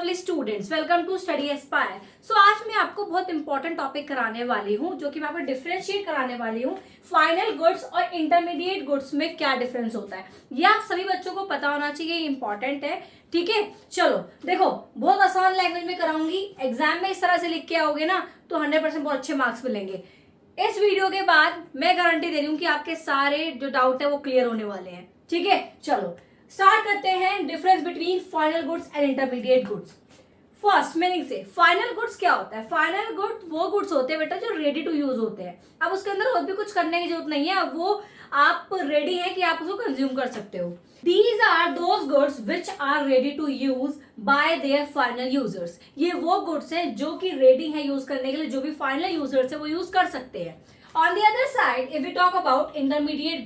Lovely students, welcome to Study Aspire. So आज मैं आपको बहुत इंपॉर्टेंट टॉपिक कराने वाली हूँ, जो कि मैं आपको डिफरेंशिएट कराने वाली हूँ फाइनल गुड्स और इंटरमीडिएट गुड्स में क्या डिफरेंस होता है। ये आप सभी बच्चों को पता होना चाहिए, इंपॉर्टेंट है। ठीक है, चलो देखो, बहुत आसान लैंग्वेज में कराऊंगी। एग्जाम में इस तरह से लिख के आओगे ना तो 100% बहुत अच्छे मार्क्स मिलेंगे। इस वीडियो के बाद मैं गारंटी दे रही हूँ कि आपके सारे जो डाउट है वो क्लियर होने वाले हैं। ठीक है, चलो स्टार्ट करते हैं। Difference between final goods and intermediate goods. First meaning से, फाइनल गुड्स क्या होता है? फाइनल गुड वो गुड्स होते हैं बेटा जो रेडी टू यूज होते हैं। अब उसके अंदर और भी कुछ करने की जरूरत नहीं है, वो आप रेडी है कि आप उसको कंज्यूम कर सकते हो। These are those goods which are ready to use by their final users। ये वो गुड्स हैं जो कि रेडी है यूज करने के लिए, जो भी फाइनल यूजर्स है वो यूज कर सकते हैं। On the other side, if we talk about intermediate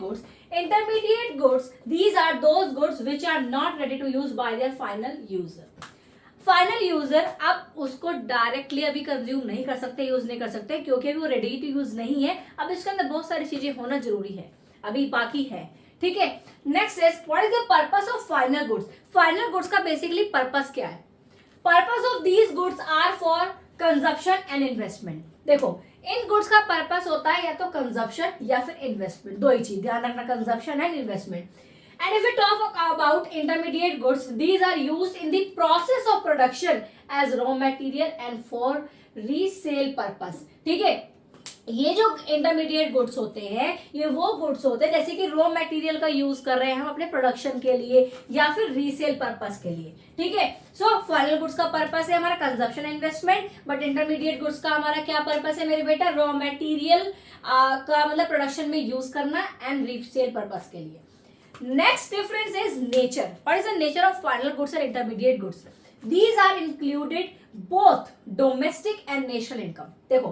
goods, these are those goods which are not ready to use by their final user। Final user अब उसको डायरेक्टली अभी कंज्यूम नहीं कर सकते, यूज नहीं कर सकते, क्योंकि अभी वो रेडी टू यूज नहीं है। अब इसके अंदर बहुत सारी चीजें होना जरूरी है, अभी बाकी है। ठीक है, next is what is the purpose of final goods. Final goods का बेसिकली पर्पस क्या है? Purpose of these goods are for consumption and investment. देखो, इन गुड्स का पर्पस होता है या तो कंजप्शन या फिर इन्वेस्टमेंट, दो ही चीज ध्यान रखना, consumption and investment. And if we talk about intermediate goods, these are used in the process of production as raw material and for resale purpose। ठीक है, ये जो इंटरमीडिएट गुड्स होते हैं ये वो गुड्स होते हैं जैसे कि रॉ मटेरियल का यूज कर रहे हैं हम अपने प्रोडक्शन के लिए या फिर रीसेल पर्पस के लिए। ठीक है, सो फाइनल गुड्स का पर्पस है हमारा consumption investment, but intermediate goods का हमारा क्या पर्पस है मेरे बेटा? रॉ मटेरियल का मतलब प्रोडक्शन में यूज करना एंड रीसेल पर्पस के लिए। Next difference is nature. What is the nature of final goods and intermediate goods? These are included both domestic and national income। देखो,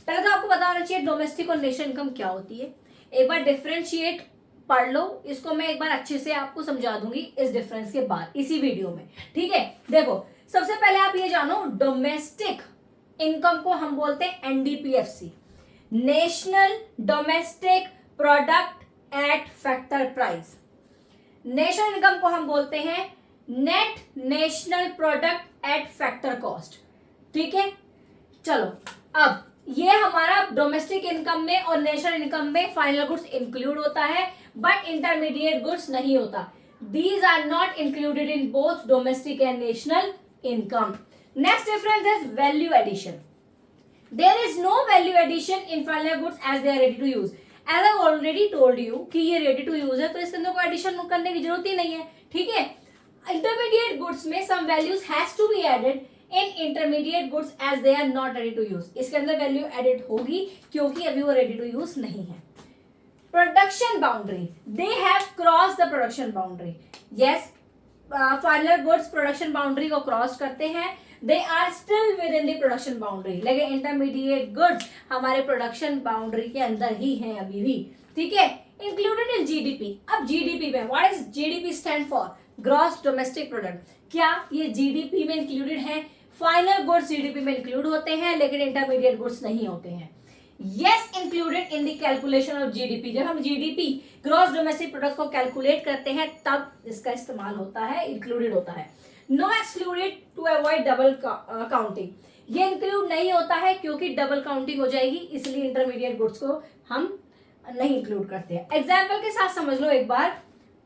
पहले तो आपको पता होना चाहिए डोमेस्टिक और नेशनल इनकम क्या होती है। एक बार डिफरेंशिएट पढ़ लो, इसको मैं एक बार अच्छे से आपको समझा दूंगी इस डिफरेंस के बाद इसी वीडियो में। ठीक है, देखो सबसे पहले आप ये जानो, डोमेस्टिक इनकम को हम बोलते हैं NDPFC, national domestic product at factor price. National income को हम बोलते हैं net national product at factor cost. ठीक है, चलो अब ये हमारा डोमेस्टिक इनकम में और नेशनल इनकम में फाइनल गुड्स इंक्लूड होता है, बट इंटरमीडिएट गुड्स नहीं होता। These are not included in both domestic and national income. Next difference is value addition. There is no value addition in final goods as they are ready to use. As I already told you कि ये ready to use है, तो इसके अंदर कोई addition करने की जरूरत ही नहीं है। ठीक है, इंटरमीडिएट गुड्स में some values has to be added in intermediate goods as they are not ready to use. इसके अंदर वैल्यू एडेड होगी क्योंकि अभी वो रेडी टू यूज नहीं है। Production boundary, they have cross the production boundary. Yes, final goods production boundary को cross करते हैं, they are still within the production boundary। लेकिन इंटरमीडिएट गुड्स हमारे प्रोडक्शन बाउंड्री के अंदर ही हैं अभी भी। ठीक है, इंक्लूडेड इन जीडीपी। अब जीडीपी में what is GDP stand for? Gross domestic product. क्या ये जीडीपी में इंक्लूडेड है? फाइनल गुड्स जीडीपी में इंक्लूड होते हैं लेकिन इंटरमीडिएट गुड्स नहीं होते हैं। Yes, included in the calculation of GDP. जब हम जीडीपी ग्रॉस डोमेस्टिक प्रोडक्ट को कैलकुलेट करते हैं तब इसका इस्तेमाल होता है, इंक्लूडेड होता है। No excluded to avoid double counting. ये इंक्लूड नहीं होता है क्योंकि डबल काउंटिंग हो जाएगी, इसलिए इंटरमीडिएट गुड्स को हम नहीं इंक्लूड करते हैं। एग्जाम्पल के साथ समझ लो एक बार,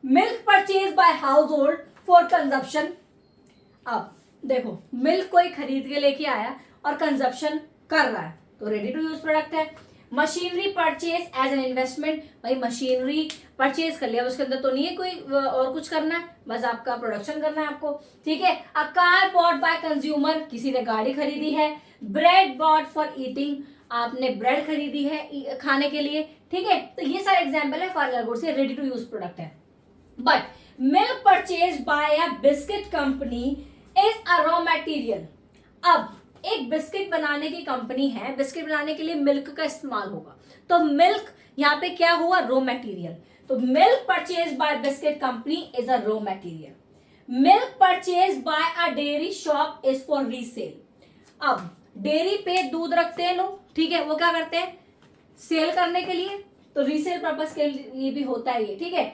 milk purchase by household for consumption. अब देखो, मिल्क कोई खरीद के लेके आया और कंजप्शन कर रहा है तो रेडी टू यूज प्रोडक्ट है। Machinery purchase as an investment, भाई मशीनरी परचेज कर लिया, उसके अंदर तो नहीं है कोई और कुछ करना है, बस आपका प्रोडक्शन करना है आपको। ठीक है, a car bought by consumer, किसी ने गाड़ी खरीदी है। ब्रेड बॉट फॉर ईटिंग, आपने ब्रेड खरीदी है खाने के लिए। ठीक है, तो ये सारे एग्जाम्पल है फाइनल गुड्स, ये रेडी टू यूज प्रोडक्ट है। But milk purchase by a biscuit company is a raw material. अब एक बिस्किट बनाने की कंपनी है, बिस्किट बनाने के लिए मिल्क का इस्तेमाल होगा, तो मिल्क यहाँ पे क्या हुआ? Raw material. तो milk purchase by biscuit company is a raw material. Milk purchase by a dairy shop is for resale. अब डेयरी पे दूध रखते हैं लोग, ठीक है, वो क्या करते हैं? सेल करने के लिए, तो रीसेल पर्पस के लिए भी होता है ये। ठीक है,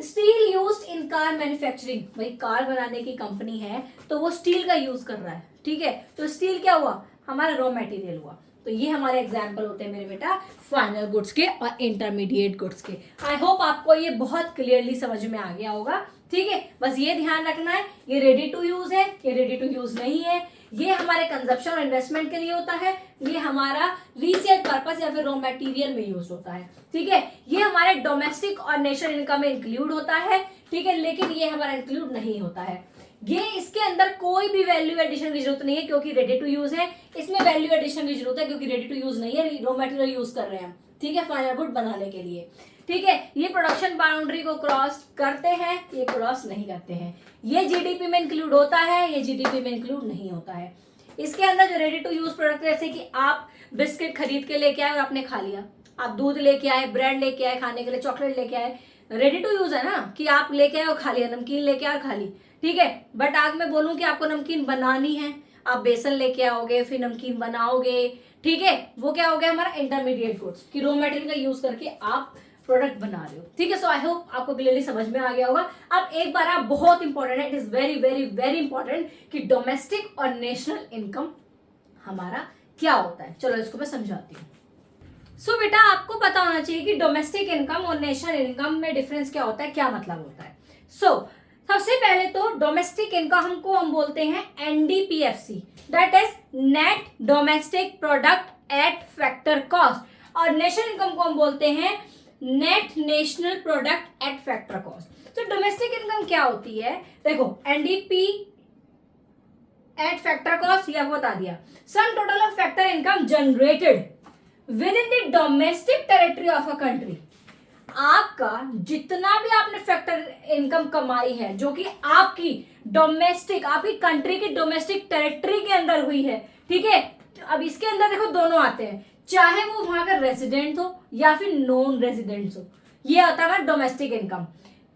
steel used in car manufacturing, भाई कार बनाने की कंपनी है तो वो स्टील का यूज कर रहा है, ठीक है। तो स्टील क्या हुआ, हमारा रॉ मटेरियल हुआ। तो ये हमारे एग्जाम्पल होते हैं मेरे बेटा फाइनल गुड्स के और इंटरमीडिएट गुड्स के। आई होप आपको ये बहुत क्लियरली समझ में आ गया होगा, ठीक है। बस ये ध्यान रखना है, ये रेडी टू यूज है, ये रेडी टू यूज नहीं है, ये हमारे कंजप्शन और इन्वेस्टमेंट के लिए होता है, ये हमारा रीसेल पर्पस या फिर रॉ मटेरियल में यूज होता है, ठीक है। ये हमारे डोमेस्टिक और नेशनल इनकम में इंक्लूड होता है, ठीक है, लेकिन ये हमारा इंक्लूड नहीं होता है। ये इसके अंदर कोई भी वैल्यू एडिशन की जरूरत नहीं है क्योंकि रेडी टू यूज है। इसमें वैल्यू एडिशन की जरूरत है क्योंकि रेडी टू यूज नहीं है, रॉ मटेरियल यूज कर रहे हैं, ठीक है, फाइनल गुड बनाने के लिए, ठीक है। ये प्रोडक्शन बाउंड्री को क्रॉस करते हैं, ये क्रॉस नहीं करते हैं। ये जीडीपी में इंक्लूड होता है, ये जीडीपी में इंक्लूड नहीं होता है। इसके अंदर जो रेडी टू यूज प्रोडक्ट जैसे कि आप बिस्किट खरीद के लेके आए और आपने खा लिया, आप दूध लेके आए, ब्रेड लेके आए खाने के लिए, चॉकलेट लेके आए, रेडी टू यूज है ना, कि आप लेके आए और खा लिया, नमकीन लेके आए और खा ली, ठीक है। बट आज मैं बोलूं कि आपको नमकीन बनानी है, आप बेसन लेके आओगे फिर नमकीन बनाओगे, ठीक है, वो क्या हो गया हमारा इंटरमीडिएट गुड्स, कि रॉ मटेरियल का यूज करके आप प्रोडक्ट बना रहे हो, ठीक है। सो आई होप आपको क्लियरली समझ में आ गया होगा। अब एक बार आप, बहुत इंपॉर्टेंट है, it is very very very important कि डोमेस्टिक और नेशनल इनकम हमारा क्या होता है। चलो इसको मैं समझाती हूँ। सो बेटा आपको पता होना चाहिए कि डोमेस्टिक इनकम और नेशनल इनकम में डिफरेंस क्या होता है, क्या मतलब होता है। सबसे पहले तो डोमेस्टिक इनकम को हम बोलते हैं NDPFC, that is net domestic product at factor cost, और नेशनल इनकम को हम बोलते हैं net national product at factor cost. तो डोमेस्टिक इनकम क्या होती है, देखो एनडीपी एट फैक्टर कॉस्ट, ये आपको बता दिया, sum total of factor income generated with in the domestic territory of a country. आपका जितना भी आपने फैक्टर इनकम कमाई है जो कि आपकी डोमेस्टिक, आपकी कंट्री की डोमेस्टिक टेरिटरी के अंदर हुई है, ठीक है। अब इसके अंदर देखो दोनों आते हैं, चाहे वो वहां का रेजिडेंट हो या फिर नॉन रेजिडेंट्स हो, ये आता है domestic income.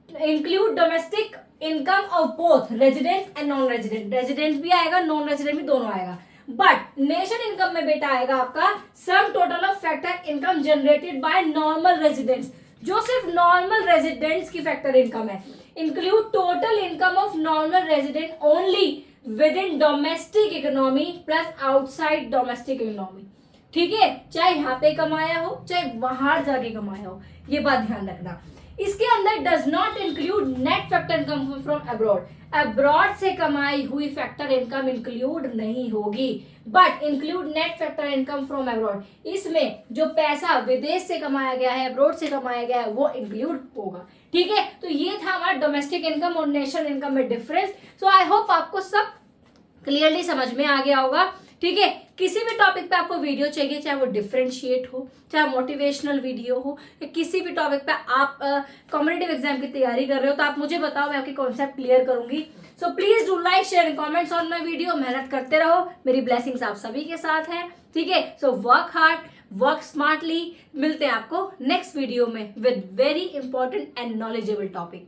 Include domestic income of both resident and non resident, resident भी आएगा नॉन रेजिडेंट भी दोनों आएगा। बट नेशनल इनकम में बेटा आएगा आपका sum total of factor income generated by normal residents, जो सिर्फ नॉर्मल रेजिडेंट्स की फैक्टर इनकम है। Include total income of normal resident only with in domestic economy plus outside domestic economy, ठीक है, चाहे यहाँ पे कमाया हो चाहे बाहर जाके कमाया हो, ये बात ध्यान रखना। इसके अंदर does not include net factor income from abroad, abroad से कमाई हुई फैक्टर इनकम इंक्लूड नहीं होगी, but include net factor income from abroad, इसमें जो पैसा विदेश से कमाया गया है, अब्रॉड से कमाया गया है, वो इंक्लूड होगा, ठीक है। तो ये था हमारा डोमेस्टिक इनकम और नेशनल इनकम में डिफरेंस। सो आई होप आपको सब क्लियरली समझ में आ गया होगा, ठीक है। किसी भी टॉपिक पे आपको वीडियो चाहिए, चाहे वो डिफरेंशिएट हो, चाहे मोटिवेशनल वीडियो हो, या किसी भी टॉपिक पे आप कॉम्पिटिटिव एग्जाम की तैयारी कर रहे हो, तो आप मुझे बताओ, मैं आपके कॉन्सेप्ट क्लियर करूंगी। So please do like share and comments on my video, मेहनत करते रहो, मेरी ब्लेसिंग्स आप सभी के साथ है, ठीक है। So work hard, work smartly, मिलते हैं आपको नेक्स्ट वीडियो में with very important and knowledgeable topic.